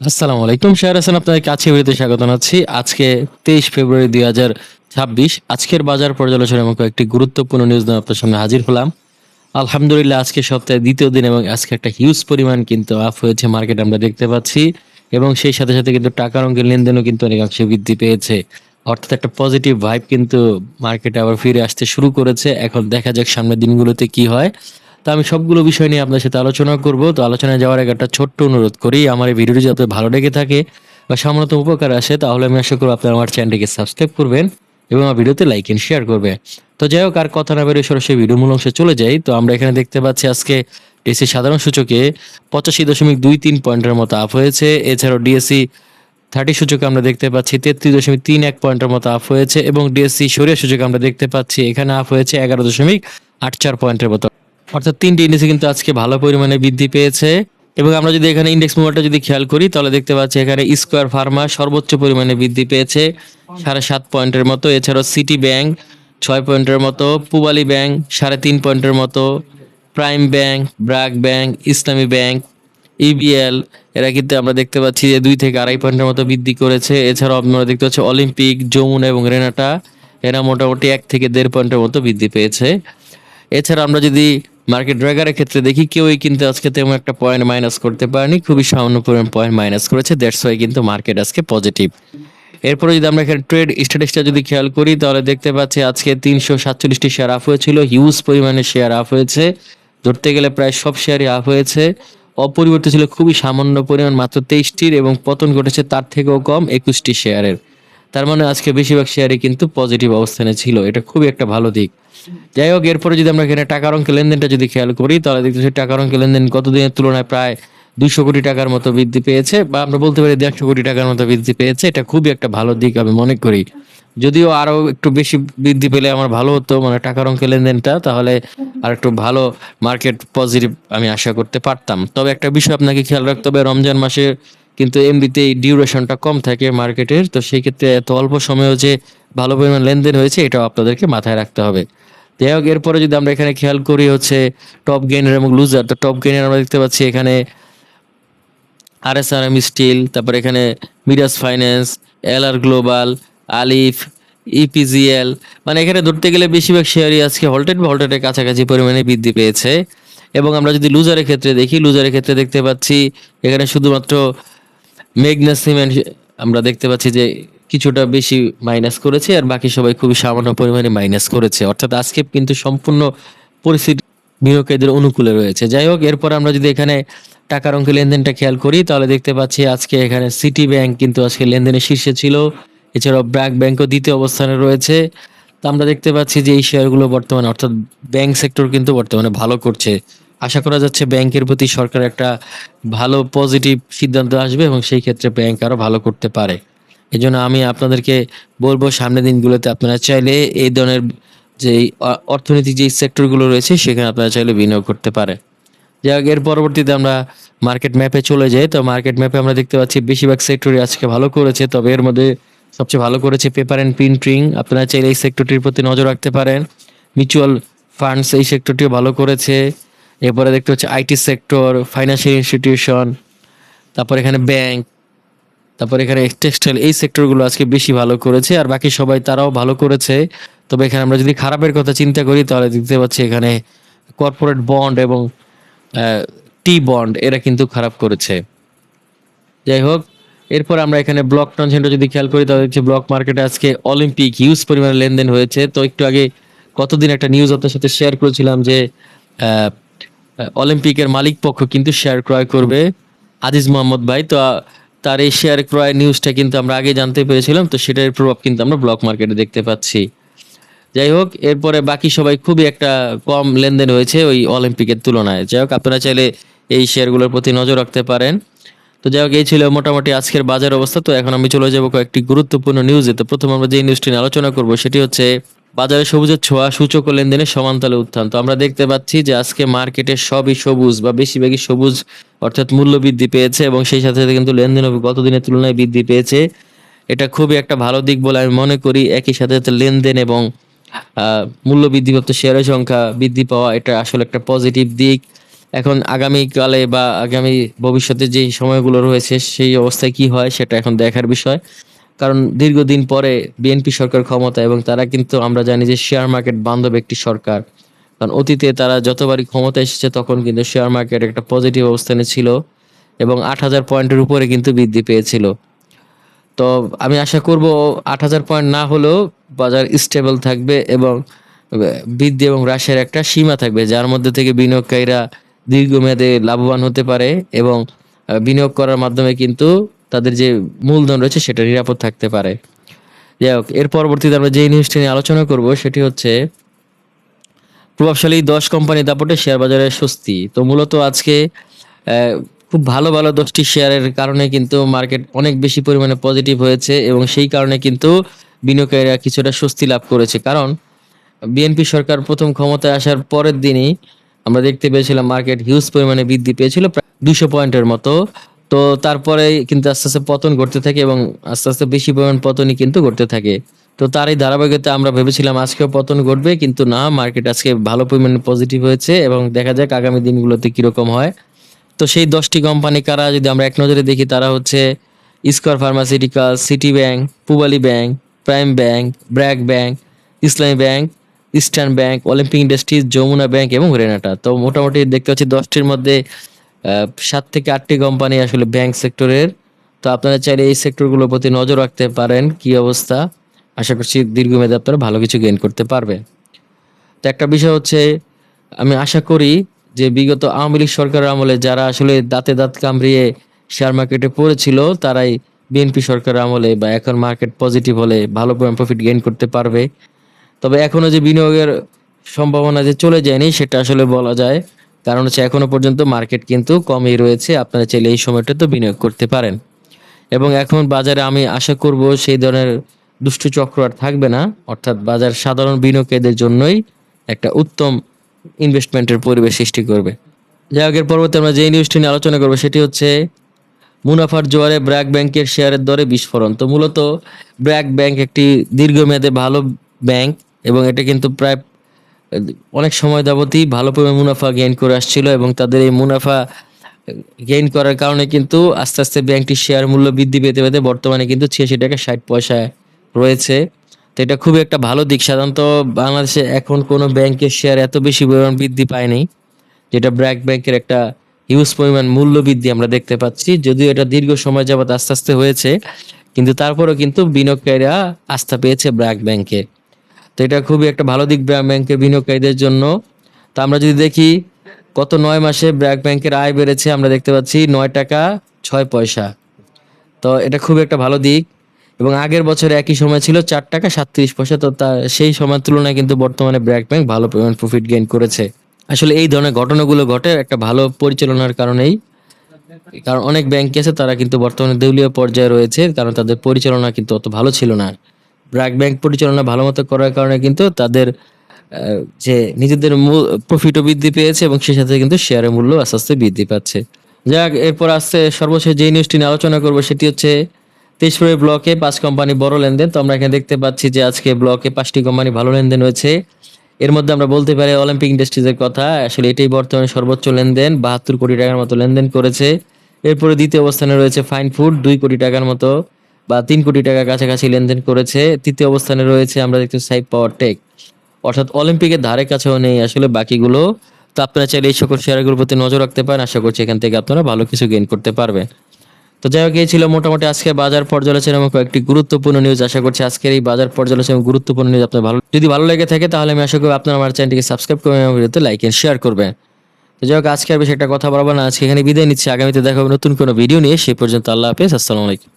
আসসালামু আলাইকুম, শাহর হাসান আপনাদের কাছে ভিডিওতে স্বাগত জানাচ্ছি। আজকে 23 ফেব্রুয়ারি 2026। আজকের বাজার পর্যালোচনা এবং কয়েকটি গুরুত্বপূর্ণ নিউজ নিয়ে আপনার সামনে হাজির হলাম। আলহামদুলিল্লাহ, আজকে সপ্তাহের দ্বিতীয় দিন এবং আজকে একটা হিউজ পরিমাণ কিন্তু আপ হয়েছে মার্কেট আমরা দেখতে পাচ্ছি, এবং সেই সাথে সাথে কিন্তু টাকার অঙ্কের লেনদেনও কিন্তু অনেকাংশে বৃদ্ধি পেয়েছে। অর্থাৎ একটা পজিটিভ ভাইব কিন্তু মার্কেটে আবার ফিরে আসতে শুরু করেছে। এখন দেখা যাক সামনের দিনগুলোতে কি হয়। তো আমি সবগুলো বিষয় নিয়ে আপনার সাথে আলোচনা করব। তো আলোচনায় যাওয়ার আগে একটা ছোট্ট অনুরোধ করি, আমার এই ভিডিওটি যাতে ভালো লেগে থাকে বা সামান্যতম উপকার আসে, তাহলে আমি আশা করব আপনারা আমার চ্যানেলটিকে সাবস্ক্রাইব করবেন এবং আমার ভিডিওতে লাইক এন্ড শেয়ার করবেন। তো যাই হোক, আর কথা না বেরিয়ে সরাসরি ভিডিও মূল অংশে চলে যাই। তো আমরা এখানে দেখতে পাচ্ছি আজকে ডিএসসি সাধারণ সূচকে 85.23 পয়েন্টের মতো আপ হয়েছে। এছাড়াও ডিএসসি 30 সূচকে আমরা দেখতে পাচ্ছি 33.31 পয়েন্টের মতো আপ হয়েছে, এবং ডিএসসি সরিয়া সূচকে আমরা দেখতে পাচ্ছি এখানে আপ হয়েছে 11.84 পয়েন্টের মতো। অর্থাৎ তিনটি ইন্ডেক্সে কিন্তু আজকে ভালো পরিমাণে বৃদ্ধি পেয়েছে। এবং আমরা যদি এখানে ইন্ডেক্স মুভারটা যদি খেয়াল করি, তাহলে দেখতে পাচ্ছি এখানে স্কোয়ার ফার্মা সর্বোচ্চ পরিমাণে বৃদ্ধি পেয়েছে 7.5 পয়েন্টের মতো। এছাড়াও সিটি ব্যাংক 6 পয়েন্টের মতো, পুবালী ব্যাংক 3.5 পয়েন্টের মতো, prime Bank, BRAC Bank, Islami bank, EBL, এরা কিন্তু আমরা দেখতে পাচ্ছি যে 2 থেকে 2.5 পয়েন্টের মতো বৃদ্ধি করেছে। এছাড়াও আপনারা দেখতে পাচ্ছি অলিম্পিক, যমুনা এবং রেনাটা, এরা মোটামুটি 1 থেকে 1.5 পয়েন্টের মতো বৃদ্ধি পেয়েছে। এছাড়া আমরা যদি মার্কেট ড্রাইভারের ক্ষেত্রে দেখি, কেউই কিন্তু আজকে তেমন একটা পয়েন্ট মাইনাস করতে পারেনি, খুবই সামান্য পরিমাণ পয়েন্ট মাইনাস করেছে। দ্যাটস ওয়াই কিন্তু মার্কেট আজকে পজিটিভ। এরপরে যদি আমরা এখানে ট্রেড স্ট্যাটিসটা যদি খেয়াল করি, তাহলে দেখতে পাচ্ছি আজকে 347টি শেয়ার আপ হয়েছিল, হিউজ পরিমাণে শেয়ার আপ হয়েছে। ধরতে গেলে প্রায় সব শেয়ারই আপ হয়েছে। অপরিবর্তিত ছিল খুবই সামান্য পরিমাণ, মাত্র 23টির, এবং পতন ঘটেছে তার থেকেও কম 21টি শেয়ারের। তার মানে আজকে বেশিরভাগ শেয়ারই কিন্তু পজিটিভ অবস্থানে ছিল, এটা খুবই একটা ভালো দিক। যাই হোক, এরপরে যদি আমরা এখানে টাকার অঙ্কের লেনদেনটা যদি খেয়াল করি, তাহলে দেখতেছি টাকার অঙ্কের লেনদেন গত দিনের তুলনায় প্রায় 200 কোটি টাকার মতো বৃদ্ধি পেয়েছে, বা আমরা বলতে পারি 150 কোটি টাকার মতো বৃদ্ধি পেয়েছে। এটা খুবই একটা ভালো দিক আমি মনে করি। যদিও আরো একটু বেশি বৃদ্ধি পেলে আমার ভালো হতো, মানে টাকার অঙ্কের লেনদেনটা, তাহলে আর একটু ভালো মার্কেট পজিটিভ আমি আশা করতে পারতাম। তবে একটা বিষয় আপনাকে খেয়াল রাখতে হবে, রমজান মাসে কিন্তু এমনিতেই ডিউরেশনটা কম থাকে মার্কেটের, তো সেই ক্ষেত্রে এত অল্প সময়েও যে ভালো পরিমাণ লেনদেন হয়েছে এটাও আপনাদেরকে মাথায় রাখতে হবে। যাই হোক, এরপরে যদি আমরা এখানে খেয়াল করি হচ্ছে টপ গেইনার এবং লুজার। তো টপ গেইনার আমরা দেখতে পাচ্ছি এখানে আরএসআরএম স্টিল, তারপর এখানে মিরাজ ফাইন্যান্স, এলআর গ্লোবাল, আলিফ, ইপিজিএল, মানে এখানে ধরতে গেলে বেশিরভাগ শেয়ারই আজকে হল্টেড বা হল্টেডের কাছাকাছি পরিমাণে বৃদ্ধি পেয়েছে। এবং আমরা যদি লুজারের ক্ষেত্রে দেখি, লুজারের ক্ষেত্রে দেখতে পাচ্ছি এখানে শুধুমাত্র মেঘনা সিমেন্ট আমরা দেখতে পাচ্ছি যে কিছুটা বেশি মাইনাস করেছে, আর বাকি সবাই খুবই সামান্য পরিমাণে মাইনাস করেছে। অর্থাৎ আজকে কিন্তু সম্পূর্ণ পরিস্থিতি বিনিয়োগকারীদের অনুকূলে রয়েছে। যাই হোক, এরপর আমরা যদি এখানে টাকার অঙ্কের লেনদেনটা খেয়াল করি, তাহলে দেখতে পাচ্ছি আজকে এখানে সিটি ব্যাংক কিন্তু আজকে লেনদেনের শীর্ষে ছিল। এছাড়াও ব্র্যাক ব্যাংকও দ্বিতীয় অবস্থানে রয়েছে। তো আমরা দেখতে পাচ্ছি যে এই শেয়ারগুলো বর্তমানে, অর্থাৎ ব্যাংক সেক্টর কিন্তু বর্তমানে ভালো করছে। আশা করা যাচ্ছে ব্যাংকের প্রতি সরকার একটা ভালো পজিটিভ সিদ্ধান্ত আসবে, এবং সেই ক্ষেত্রে ব্যাংক আরো ভালো করতে পারে। এজন্য আমি আপনাদেরকে বলবো, সামনের দিনগুলোতে আপনারা চাইলে এই ধরনের যে অর্থনৈতিক যে সেক্টরগুলো রয়েছে সেখানে আপনারা চাইলে বিনিয়োগ করতে পারে। যাই হোক, এর পরবর্তীতে আমরা মার্কেট ম্যাপে চলে যাই। তো মার্কেট ম্যাপে আমরা দেখতে পাচ্ছি বেশিরভাগ সেক্টরই আজকে ভালো করেছে, তবে এর মধ্যে সবচেয়ে ভালো করেছে পেপার অ্যান্ড প্রিন্টিং। আপনারা চাইলে এই সেক্টরটির প্রতি নজর রাখতে পারেন। মিউচুয়াল ফান্ডস এই সেক্টরটিও ভালো করেছে। এরপরে দেখতে হচ্ছে আইটি সেক্টর, ফাইন্যান্সিয়াল ইনস্টিটিউশন, তারপর এখানে ব্যাংক, তারপর এখানে টেক্সটাইল, এই সেক্টরগুলো আজকে বেশি ভালো করেছে, আর বাকি সবাই তারাও ভালো করেছে। তবে এখানে আমরা যদি খারাপের কথা চিন্তা করি, তাহলে দেখতে পাচ্ছি এখানে কর্পোরেট বন্ড এবং টি বন্ড এরা কিন্তু খারাপ করেছে। যাই হোক, এরপর আমরা এখানে ব্লক ট্রানজেকশনটা যদি খেয়াল করি, তাহলে হচ্ছে ব্লক মার্কেটে আজকে অলিম্পিক হিউজ পরিমাণে লেনদেন হয়েছে। তো একটু আগে কতদিন একটা নিউজ আপনার সাথে শেয়ার করেছিলাম যে আহ, অলিম্পিকের মালিক পক্ষ কিন্তু শেয়ার ক্রয় করবে আজিজ মোহাম্মদ ভাই। তো তার এই শেয়ার ক্রয় নিউজটা কিন্তু আমরা আগে জানতে পেরেছিলাম, তো সেটার প্রভাব কিন্তু আমরা ব্লক মার্কেটে দেখতে পাচ্ছি। যাই হোক, এরপরে বাকি সবাই খুবই একটা কম লেনদেন হয়েছে ওই অলিম্পিকের তুলনায়। যাই হোক, আপনারা চাইলে এই শেয়ারগুলোর প্রতি নজর রাখতে পারেন। তো যাই হোক, এই ছিল মোটামুটি আজকের বাজার অবস্থা। তো এখন আমি চলে যাবো কয়েকটি গুরুত্বপূর্ণ নিউজে। তো প্রথম আমরা যে নিউজটি নিয়ে আলোচনা করবো সেটি হচ্ছে বাজারে সবুজের ছোঁয়া, সূচক ও লেনদেনের সমানতালে উত্থান। তো আমরা দেখতে পাচ্ছি যে আজকে মার্কেটে সবই সবুজ বা বেশিরভাগই সবুজ, অর্থাৎ মূল্য বৃদ্ধি পেয়েছে, এবং সেই সাথে সাথে কিন্তু লেনদেনও গত দিনের তুলনায় বৃদ্ধি পেয়েছে। এটা খুবই একটা ভালো দিক বলে আমি মনে করি। একই সাথে সাথে লেনদেন এবং মূল্য বৃদ্ধিপ্রাপ্ত শেয়ারের সংখ্যা বৃদ্ধি পাওয়া, এটা আসলে একটা পজিটিভ দিক। এখন আগামীকালে বা আগামী ভবিষ্যতে যে সময়গুলো রয়েছে সেই অবস্থায় কি হয় সেটা এখন দেখার বিষয়। কারণ দীর্ঘদিন পরে বিএনপি সরকার ক্ষমতায় এবং তারা কিন্তু আমরা জানি যে শেয়ার মার্কেট বান্ধব একটি সরকার। কারণ অতীতে তারা যতবারই ক্ষমতায় এসেছে তখন কিন্তু শেয়ার মার্কেট একটা পজিটিভ অবস্থানে ছিল এবং ৮,০০০ পয়েন্টের উপরে কিন্তু বৃদ্ধি পেয়েছিল। তো আমি আশা করব ৮,০০০ পয়েন্ট না হলেও বাজার স্টেবল থাকবে এবং বৃদ্ধি এবং হ্রাসের একটা সীমা থাকবে যার মধ্যে থেকে বিনিয়োগকারীরা দীর্ঘমেয়াদে লাভবান হতে পারে এবং বিনিয়োগ করার মাধ্যমে কিন্তু তাদের যে মূলধন রয়েছে সেটা নিরাপদ থাকতে পারে। যাই হোক, এর পরবর্তীতে আমরা যে নিউজটি নিয়ে আলোচনা করব সেটি হচ্ছে প্রভাবশালী ১০ কোম্পানি দাপটে শেয়ার বাজারে স্বস্তি। তো মূলত আজকে খুব ভালো ভালো ১০টি শেয়ারের কারণে কিন্তু মার্কেট অনেক বেশি পরিমাণে পজিটিভ হয়েছে এবং সেই কারণে কিন্তু বিনিয়োগকারীরা কিছুটা স্বস্তি লাভ করেছে। কারণ বিএনপি সরকার প্রথম ক্ষমতায় আসার পরের দিনই আমরা দেখতে পেয়েছিলাম মার্কেট হিউজ পরিমাণে বৃদ্ধি পেয়েছিল প্রায় ২০০ পয়েন্টের মতো। তো তারপরে কিন্তু আস্তে আস্তে পতন ঘটতে থাকে এবং আস্তে আস্তে বেশি পরিমাণ পতনই কিন্তু ঘটতে থাকে। তো তারই ধারাবাহিকতায় আমরা ভেবেছিলাম আজকেও পতন ঘটবে, কিন্তু না, মার্কেট আজকে ভালো পরিমাণে পজিটিভ হয়েছে এবং দেখা যাক আগামী দিনগুলোতে কিরকম হয়। তো সেই ১০টি কোম্পানি কারা যদি আমরা এক নজরে দেখি, তারা হচ্ছে Square Pharmaceutical, City Bank, Pubali Bank, Prime Bank, BRAC Bank, Islami Bank, Eastern Bank, Olympic Industries, Jamuna Bank এবং রেনাটা। তো মোটামুটি দেখতে পাচ্ছি ১০টির মধ্যে ৭ থেকে ৮টি কোম্পানি আসলে ব্যাংক সেক্টরের। তো আপনারা চাইলে এই সেক্টরগুলোর প্রতি নজর রাখতে পারেন কি অবস্থা। আশা করছি দীর্ঘমেয়াদে আপনারা ভালো কিছু গেইন করতে পারবেন। তো একটা বিষয় হচ্ছে, আমি আশা করি যে বিগত আওয়ামী লীগ সরকারের আমলে যারা আসলে দাঁতে দাঁত কামড়িয়ে শেয়ার মার্কেটে পড়েছিল তারাই বিএনপি সরকারের আমলে বা এখন মার্কেট পজিটিভ হলে ভালো পরিমাণ প্রফিট গেইন করতে পারবে। তবে এখনো যে বিনিয়োগের সম্ভাবনা যে চলে যায়নি সেটা আসলে বলা যায়। কারণ হচ্ছে এখনো পর্যন্ত মার্কেট কিন্তু কমই রয়েছে। আপনারা চাইলে এই সময়টা তো বিনিয়োগ করতে পারেন। এবং এখন বাজারে আমি আশা করব সেই ধরনের দুষ্ট চক্র আর থাকবে না। অর্থাৎ বাজার সাধারণ বিনিয়োগকারীদের জন্যই একটা উত্তম ইনভেস্টমেন্টের পরিবেশ সৃষ্টি করবে। যাই হোক, এর পরবর্তী আমরা যে নিউজটি নিয়ে আলোচনা করবো সেটি হচ্ছে মুনাফার জোয়ারে ব্র্যাক ব্যাংকের শেয়ারের দরে বিস্ফোরণ। তো মূলত ব্র্যাক ব্যাংক একটি দীর্ঘমেয়াদে ভালো ব্যাংক এবং এটা কিন্তু প্রায় অনেক সময় যাবতই ভালো পরিমাণ মুনাফা গেইন করে আসছিল এবং তাদের এই মুনাফা গেইন করার কারণে কিন্তু আস্তে আস্তে ব্যাংকটির শেয়ার মূল্য বৃদ্ধি পেতে পেতে বর্তমানে কিন্তু ৮৬ টাকা ৬০ পয়সায় রয়েছে। তো এটা খুবই একটা ভালো দিক। সাধারণত বাংলাদেশে এখন কোনো ব্যাংকের শেয়ার এত বেশি পরিমাণ বৃদ্ধি পায়নি, যেটা ব্র্যাক ব্যাংকের একটা হিউজ পরিমাণ মূল্য বৃদ্ধি আমরা দেখতে পাচ্ছি। যদিও এটা দীর্ঘ সময় যাবত আস্তে আস্তে হয়েছে, কিন্তু তারপরেও কিন্তু বিনিয়োগকারীরা আস্থা পেয়েছে ব্র্যাক ব্যাংকে। তো এটা খুবই একটা ভালো দিক ব্র্যাক ব্যাংকের বিনিয়োগকারীদের জন্য। তো আমরা যদি দেখি গত ৯ মাসে ব্র্যাক ব্যাংকের আয় বেড়েছে, আমরা দেখতে পাচ্ছি ৯ টাকা ৬ পয়সা। তো এটা খুব একটা ভালো দিক এবং আগের বছরে একই সময় ছিল ৪ টাকা ৩৭ পয়সা। তো সেই সময়ের তুলনায় কিন্তু বর্তমানে ব্র্যাক ব্যাংক ভালো পরিমাণ প্রফিট গেইন করেছে। আসলে এই ধরনের ঘটনাগুলো ঘটে একটা ভালো পরিচালনার কারণেই। কারণ অনেক ব্যাংক আছে তারা কিন্তু বর্তমানে দেউলিয়া পর্যায়ে রয়েছে, কারণ তাদের পরিচালনা কিন্তু অত ভালো ছিল না। ব্র্যাক ব্যাংক পরিচালনা ভালো মতো করার কারণে কিন্তু তাদের যে নিজেদের প্রফিটও বৃদ্ধি পেয়েছে এবং সেই সাথে কিন্তু শেয়ারের মূল্য আস্তে আস্তে বৃদ্ধি পাচ্ছে। যাক, এরপর আসছে সর্বশেষ যে নিউজটি নিয়ে আলোচনা করবো সেটি হচ্ছে ২৩ ফেব্রুয়ারি ব্লকে ৫ কোম্পানি বড় লেনদেন। তো আমরা এখানে দেখতে পাচ্ছি যে আজকে ব্লকে ৫টি কোম্পানি ভালো লেনদেন হয়েছে। এর মধ্যে আমরা বলতে পারি অলিম্পিক ইন্ডাস্ট্রিজের কথা। আসলে এটাই বর্তমানে সর্বোচ্চ লেনদেন, ৭২ কোটি টাকার মতো লেনদেন করেছে। এরপরে দ্বিতীয় অবস্থানে রয়েছে ফাইন ফুড, ২ কোটি টাকার মতো বা ৩ কোটি টাকার কাছাকাছি লেনদেন করেছে। তৃতীয় অবস্থানে রয়েছে আমরা দেখতে সাইপ পাওয়ার টেক, অর্থাৎ অলিম্পিকের ধারে কাছেও নেই আসলে বাকিগুলো। তো আপনারা চাইলে এই সকল শেয়ারগুলোর প্রতি নজর রাখতে পারেন। আশা করছি এখান থেকে আপনারা ভালো কিছু গেইন করতে পারবেন। তো যাই হোক, এই ছিল মোটামুটি আজকে বাজার পর্যালোচনা এবং কয়েকটি গুরুত্বপূর্ণ নিউজ। আশা করছি আজকের এই বাজার পর্যালোচনা এবং গুরুত্বপূর্ণ নিউজ আপনার যদি ভালো লেগে থাকে তাহলে আমি আশা করি আপনারা আমার চ্যানেলটিকে সাবস্ক্রাইব করবেন এবং ভিডিওতে লাইক এন্ড শেয়ার করবেন। তো যাই হোক, আজকে আর বেশি একটা কথা বলবো না, আজকে এখানে বিদায় নিচ্ছি। আগামীতে দেখা হবে নতুন কোনো ভিডিও নিয়ে। সেই পর্যন্ত আল্লাহ হাফেজ, আসসালামু আলাইকুম।